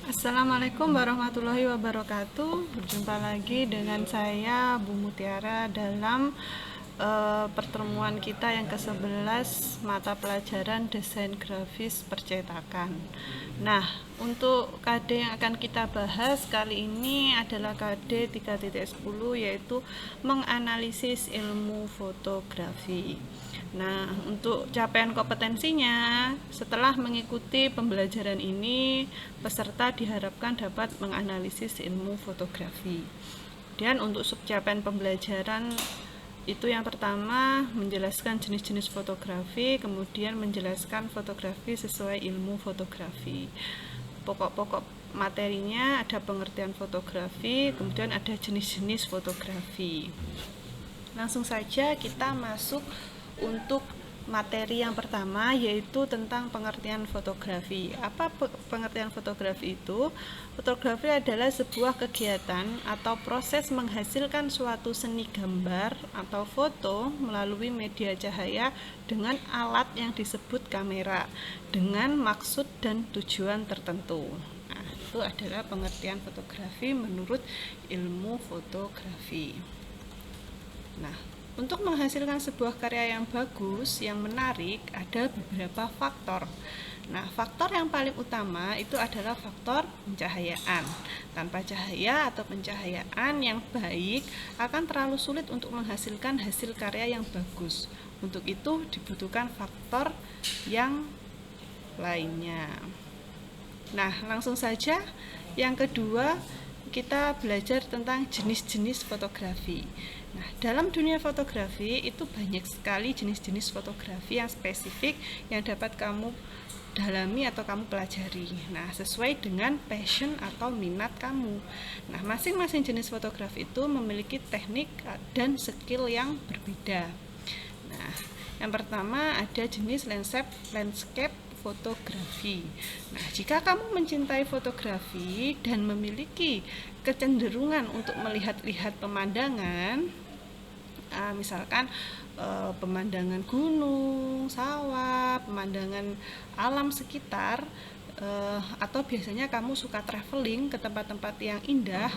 Assalamualaikum warahmatullahi wabarakatuh. Berjumpa lagi dengan saya Bu Mutiara dalam pertemuan kita yang ke-11 mata pelajaran desain grafis percetakan. Nah, untuk KD yang akan kita bahas kali ini adalah KD 3.10, yaitu menganalisis ilmu fotografi. Nah, untuk capaian kompetensinya, setelah mengikuti pembelajaran ini, peserta diharapkan dapat menganalisis ilmu fotografi. Dan untuk subcapaian pembelajaran itu yang pertama menjelaskan jenis-jenis fotografi, kemudian menjelaskan fotografi sesuai ilmu fotografi. Pokok-pokok materinya ada pengertian fotografi, kemudian ada jenis-jenis fotografi. Langsung saja kita masuk untuk materi yang pertama, yaitu tentang pengertian fotografi. Apa pengertian fotografi itu? Fotografi adalah sebuah kegiatan atau proses menghasilkan suatu seni gambar atau foto melalui media cahaya dengan alat yang disebut kamera dengan maksud dan tujuan tertentu. Nah, itu adalah pengertian fotografi menurut ilmu fotografi. Nah, untuk menghasilkan sebuah karya yang bagus, yang menarik, ada beberapa faktor. Nah, faktor yang paling utama itu adalah faktor pencahayaan. Tanpa cahaya atau pencahayaan yang baik, akan terlalu sulit untuk menghasilkan hasil karya yang bagus. Untuk itu dibutuhkan faktor yang lainnya. Nah, langsung saja yang kedua, kita belajar tentang jenis-jenis fotografi. Nah, dalam dunia fotografi itu banyak sekali jenis-jenis fotografi yang spesifik yang dapat kamu dalami atau kamu pelajari. Nah, sesuai dengan passion atau minat kamu. Nah, masing-masing jenis fotografi itu memiliki teknik dan skill yang berbeda. Nah, yang pertama ada jenis landscape fotografi. Nah, jika kamu mencintai fotografi dan memiliki kecenderungan untuk melihat-lihat pemandangan, misalkan pemandangan gunung, sawah, pemandangan alam sekitar, atau biasanya kamu suka traveling ke tempat-tempat yang indah,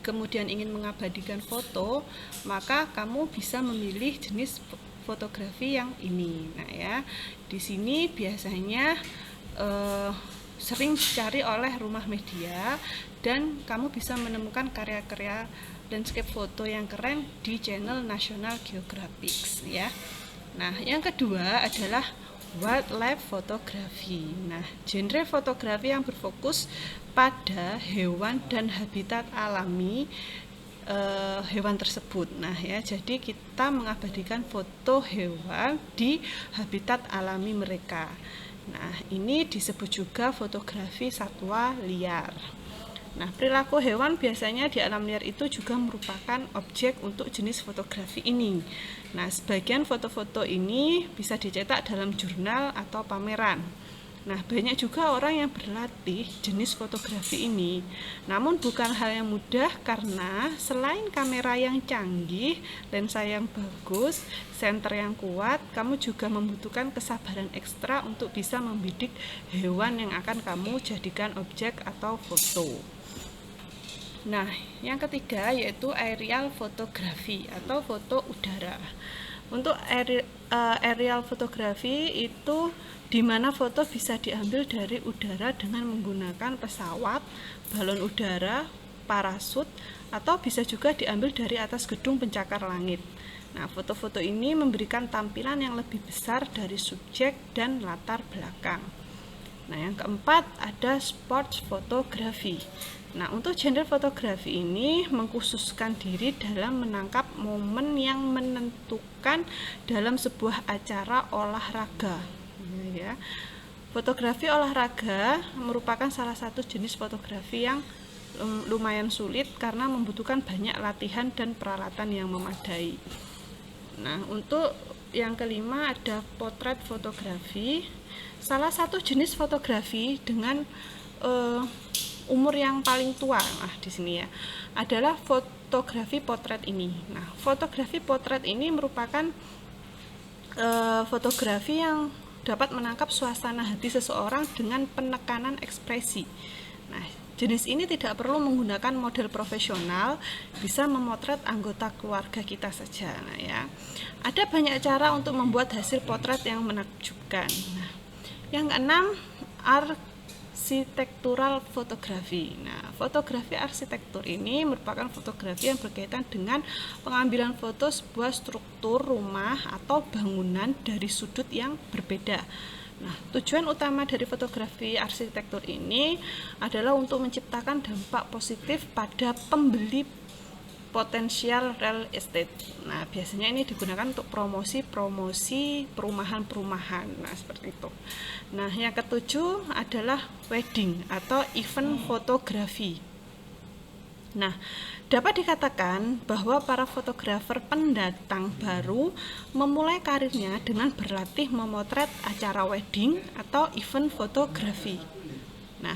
kemudian ingin mengabadikan foto, maka kamu bisa memilih jenis fotografi yang ini. Nah ya, di sini biasanya sering dicari oleh rumah media dan kamu bisa menemukan karya-karya landscape foto yang keren di channel National Geographic ya. Nah, yang kedua adalah wildlife photography. Nah, genre fotografi yang berfokus pada hewan dan habitat alami hewan tersebut. Nah ya, jadi kita mengabadikan foto hewan di habitat alami mereka. Nah, ini disebut juga fotografi satwa liar. Nah, perilaku hewan biasanya di alam liar itu juga merupakan objek untuk jenis fotografi ini. Nah, sebagian foto-foto ini bisa dicetak dalam jurnal atau pameran. Nah, banyak juga orang yang berlatih jenis fotografi ini. Namun bukan hal yang mudah karena selain kamera yang canggih, lensa yang bagus, senter yang kuat, kamu juga membutuhkan kesabaran ekstra untuk bisa membidik hewan yang akan kamu jadikan objek atau foto. Nah, yang ketiga yaitu aerial fotografi atau foto udara. Untuk aerial fotografi itu di mana foto bisa diambil dari udara dengan menggunakan pesawat, balon udara, parasut, atau bisa juga diambil dari atas gedung pencakar langit. Nah, foto-foto ini memberikan tampilan yang lebih besar dari subjek dan latar belakang. Nah, yang keempat ada sports fotografi. Nah, untuk genre fotografi ini mengkhususkan diri dalam menangkap momen yang menentukan dalam sebuah acara olahraga. Ya. Fotografi olahraga merupakan salah satu jenis fotografi yang lumayan sulit karena membutuhkan banyak latihan dan peralatan yang memadai. Nah, untuk yang kelima ada potret fotografi. Salah satu jenis fotografi dengan umur yang paling tua, di sini ya, adalah fotografi potret ini. Nah, fotografi potret ini merupakan fotografi yang dapat menangkap suasana hati seseorang dengan penekanan ekspresi. Nah, jenis ini tidak perlu menggunakan model profesional, bisa memotret anggota keluarga kita saja. Nah, ya. Ada banyak cara untuk membuat hasil potret yang menakjubkan. Nah, yang keenam, arsitektural fotografi. Nah, fotografi arsitektur ini merupakan fotografi yang berkaitan dengan pengambilan foto sebuah struktur rumah atau bangunan dari sudut yang berbeda. Nah, tujuan utama dari fotografi arsitektur ini adalah untuk menciptakan dampak positif pada pembeli potensial real estate. Nah, biasanya ini digunakan untuk promosi perumahan-perumahan. Nah, seperti itu. Nah, yang ketujuh adalah wedding atau event fotografi. Nah, dapat dikatakan bahwa para fotografer pendatang baru memulai karirnya dengan berlatih memotret acara wedding atau event fotografi. Nah,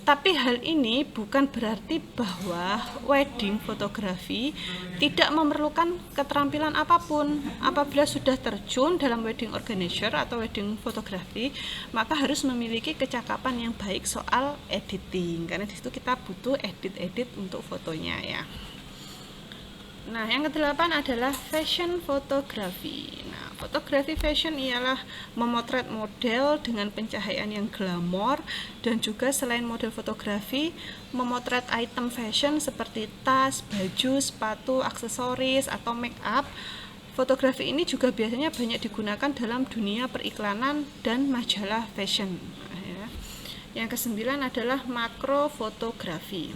tapi hal ini bukan berarti bahwa wedding fotografi tidak memerlukan keterampilan apapun. Apabila sudah terjun dalam wedding organizer atau wedding fotografi, maka harus memiliki kecakapan yang baik soal editing, karena disitu kita butuh edit untuk fotonya ya. Nah, yang kedelapan adalah fashion fotografi. Nah, fotografi fashion ialah memotret model dengan pencahayaan yang glamor, dan juga selain model fotografi, memotret item fashion seperti tas, baju, sepatu, aksesoris, atau make up. Fotografi ini juga biasanya banyak digunakan dalam dunia periklanan dan majalah fashion. Nah, ya. Yang kesembilan adalah makro fotografi.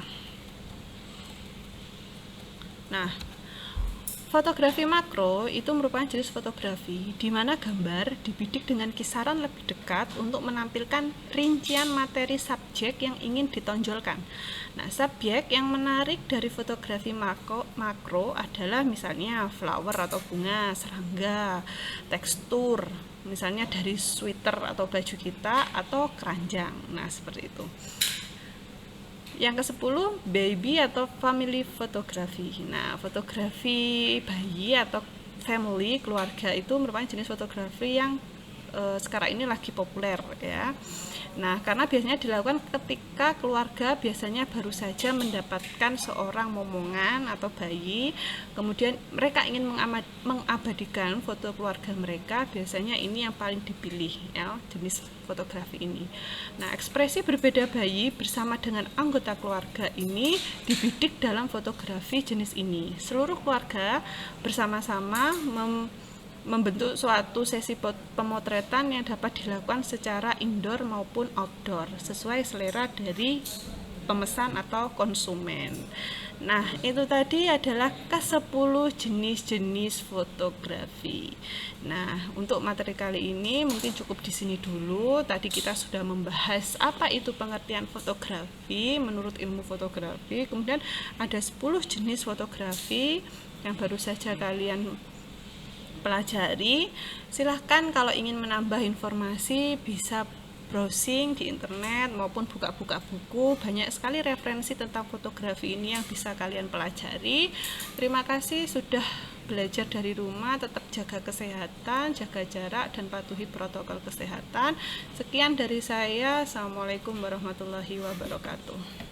Nah, fotografi makro itu merupakan jenis fotografi di mana gambar dibidik dengan kisaran lebih dekat untuk menampilkan rincian materi subjek yang ingin ditonjolkan. Nah, subjek yang menarik dari fotografi makro adalah misalnya flower atau bunga, serangga, tekstur, misalnya dari sweater atau baju kita, atau keranjang. Nah, seperti itu. Yang ke-10, baby atau family photography. Nah, fotografi bayi atau family, keluarga itu merupakan jenis fotografi yang sekarang ini lagi populer ya. Nah, karena biasanya dilakukan ketika keluarga biasanya baru saja mendapatkan seorang momongan atau bayi, kemudian mereka ingin mengabadikan foto keluarga mereka, biasanya ini yang paling dipilih ya, jenis fotografi ini. Nah, ekspresi berbeda bayi bersama dengan anggota keluarga ini dibidik dalam fotografi jenis ini. Seluruh keluarga bersama-sama membentuk suatu sesi pemotretan yang dapat dilakukan secara indoor maupun outdoor sesuai selera dari pemesan atau konsumen. Nah, itu tadi adalah ke-10 jenis-jenis fotografi. Nah, untuk materi kali ini mungkin cukup di sini dulu. Tadi kita sudah membahas apa itu pengertian fotografi menurut ilmu fotografi. Kemudian ada 10 jenis fotografi yang baru saja kalian pelajari. Silahkan kalau ingin menambah informasi bisa browsing di internet maupun buka-buka buku. Banyak sekali referensi tentang fotografi ini yang bisa kalian pelajari. Terima kasih sudah belajar dari rumah. Tetap jaga kesehatan, jaga jarak, dan patuhi protokol kesehatan. Sekian dari saya. Assalamualaikum warahmatullahi wabarakatuh.